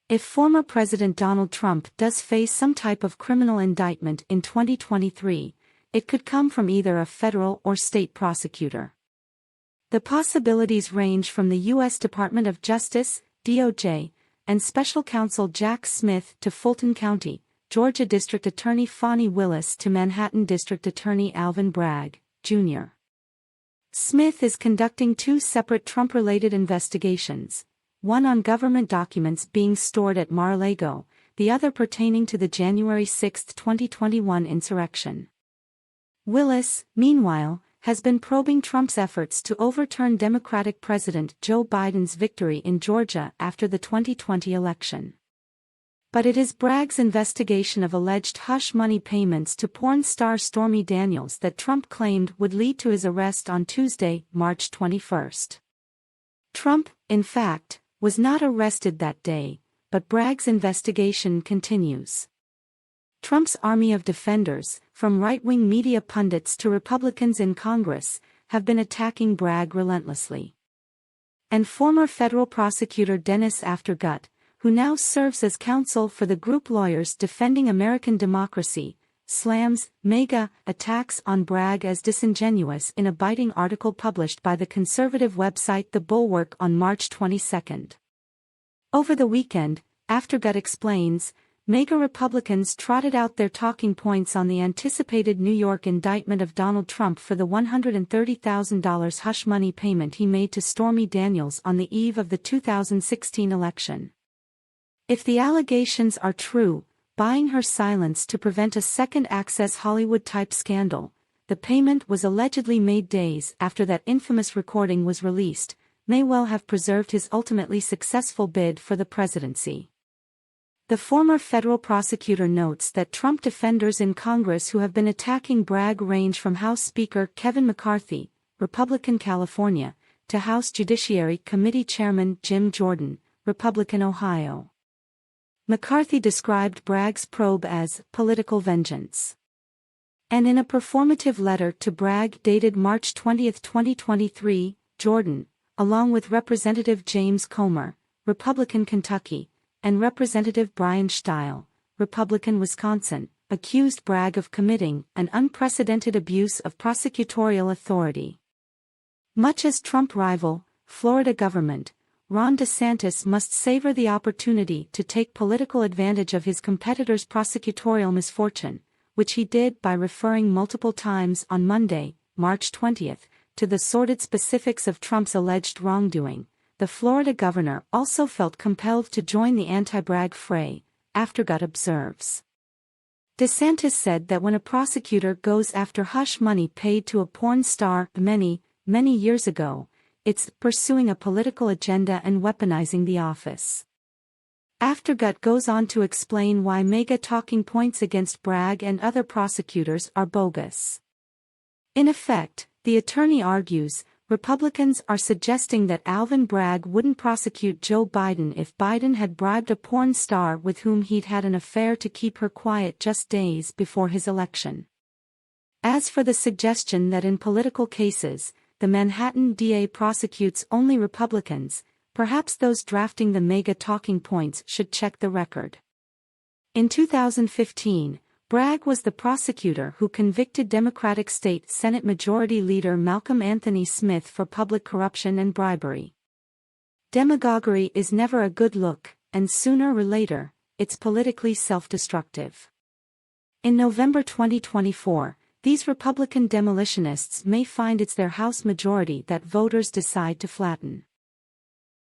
If former President Donald Trump does face some type of criminal indictment in 2023, it could come from either a federal or state prosecutor. The possibilities range from the U.S. Department of Justice, DOJ, and Special Counsel Jack Smith to Fulton County, Georgia District Attorney Fani Willis to Manhattan District Attorney Alvin Bragg, Jr. Smith is conducting two separate Trump-related investigations, one on government documents being stored at Mar-a-Lago, the other pertaining to the January 6, 2021 insurrection. Willis, meanwhile, has been probing Trump's efforts to overturn Democratic President Joe Biden's victory in Georgia after the 2020 election. But it is Bragg's investigation of alleged hush money payments to porn star Stormy Daniels that Trump claimed would lead to his arrest on Tuesday, March 21. Trump, in fact, was not arrested that day, but Bragg's investigation continues. Trump's army of defenders, from right-wing media pundits to Republicans in Congress, have been attacking Bragg relentlessly. And former federal prosecutor Dennis Aftergut, who now serves as counsel for the group Lawyers Defending American Democracy, slams MAGA attacks on Bragg as disingenuous in a biting article published by the conservative website The Bulwark on March 22. Over the weekend, Aftergut explains, MAGA Republicans trotted out their talking points on the anticipated New York indictment of Donald Trump for the $130,000 hush money payment he made to Stormy Daniels on the eve of the 2016 election. If the allegations are true, buying her silence to prevent a second Access Hollywood-type scandal, the payment was allegedly made days after that infamous recording was released, may well have preserved his ultimately successful bid for the presidency. The former federal prosecutor notes that Trump defenders in Congress who have been attacking Bragg range from House Speaker Kevin McCarthy, Republican California, to House Judiciary Committee Chairman Jim Jordan, Republican Ohio. McCarthy described Bragg's probe as political vengeance. And in a performative letter to Bragg dated March 20, 2023, Jordan, along with Representative James Comer, Republican Kentucky, and Representative Brian Steil, Republican Wisconsin, accused Bragg of committing an unprecedented abuse of prosecutorial authority. Much as Trump rival, Florida government, Ron DeSantis must savor the opportunity to take political advantage of his competitor's prosecutorial misfortune, which he did by referring multiple times on Monday, March 20, to the sordid specifics of Trump's alleged wrongdoing. The Florida governor also felt compelled to join the anti-Bragg fray, Aftergut observes. DeSantis said that when a prosecutor goes after hush money paid to a porn star many years ago, it's pursuing a political agenda and weaponizing the office. Aftergut goes on to explain why MAGA talking points against Bragg and other prosecutors are bogus. In effect, the attorney argues, Republicans are suggesting that Alvin Bragg wouldn't prosecute Joe Biden if Biden had bribed a porn star with whom he'd had an affair to keep her quiet just days before his election. As for the suggestion that in political cases, the Manhattan DA prosecutes only Republicans, perhaps those drafting the MAGA talking points should check the record. In 2015, Bragg was the prosecutor who convicted Democratic State Senate Majority Leader Malcolm Anthony Smith for public corruption and bribery. Demagoguery is never a good look, and sooner or later, it's politically self-destructive. In November 2024, these Republican demolitionists may find it's their House majority that voters decide to flatten.